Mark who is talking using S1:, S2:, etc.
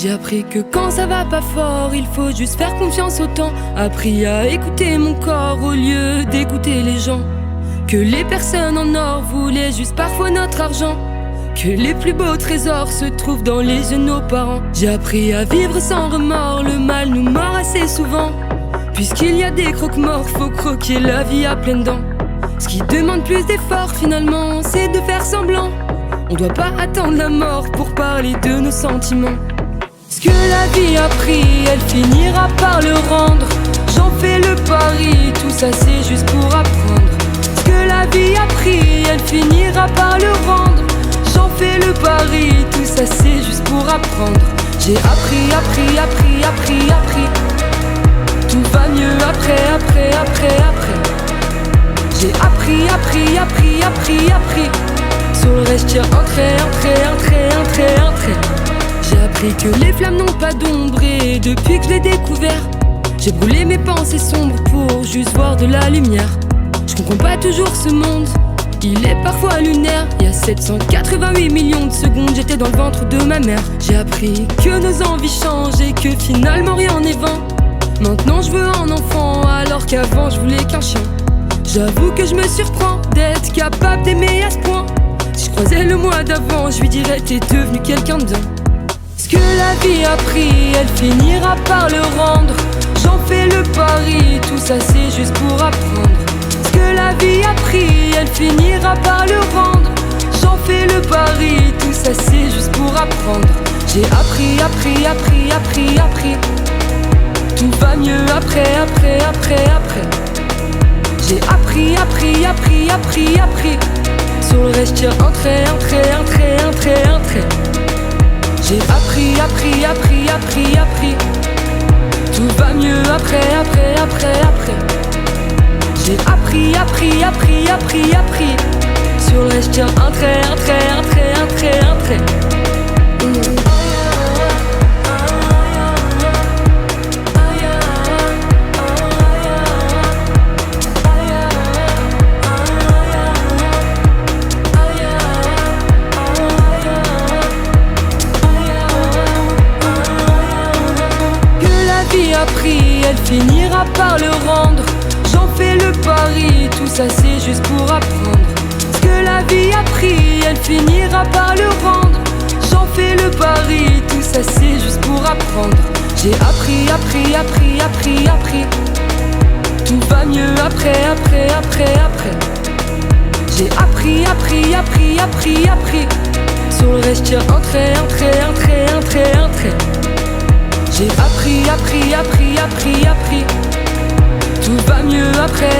S1: J'ai appris que quand ça va pas fort, il faut juste faire confiance au temps. Appris à écouter mon corps au lieu d'écouter les gens. Que les personnes en or voulaient juste parfois notre argent. Que les plus beaux trésors se trouvent dans les yeux de nos parents. J'ai appris à vivre sans remords, le mal nous mord assez souvent. Puisqu'il y a des croque-morts, faut croquer la vie à pleines dents. Ce qui demande plus d'efforts finalement, c'est de faire semblant. On doit pas attendre la mort pour parler de nos sentiments. Ce que la vie a pris, elle finira par le rendre. J'en fais le pari, tout ça c'est juste pour apprendre. Ce que la vie a pris, elle finira par le rendre. J'en fais le pari, tout ça c'est juste pour apprendre. J'ai appris. Tout va mieux après. J'ai appris. Sur le reste tire un trait. J'ai appris que les flammes n'ont pas d'ombre et depuis que je l'ai découvert, j'ai brûlé mes pensées sombres pour juste voir de la lumière. Je comprends pas toujours ce monde, il est parfois lunaire. Il y a 788 millions de secondes, j'étais dans le ventre de ma mère. J'ai appris que nos envies changent et que finalement rien n'est vain. Maintenant je veux un enfant alors qu'avant je voulais qu'un chien. J'avoue que je me surprends d'être capable d'aimer à ce point. Si je croisais le mois d'avant, je lui dirais t'es devenu quelqu'un de bien. Ce que la vie a pris, elle finira par le rendre. J'en fais le pari, tout ça c'est juste pour apprendre. Ce que la vie a pris, elle finira par le rendre. J'en fais le pari, tout ça c'est juste pour apprendre. J'ai appris. Tout va mieux après. J'ai appris. Sur le reste tire un trait. J'ai appris. Tout va mieux après. J'ai appris. Sur le reste tire un trait. Elle finira par le rendre. J'en fais le pari, tout ça c'est juste pour apprendre. Ce que la vie a pris, elle finira par le rendre. J'en fais le pari, tout ça c'est juste pour apprendre. J'ai appris. Tout va mieux après. J'ai appris. Sur le reste tire un trait. J'ai appris. Tout va mieux après.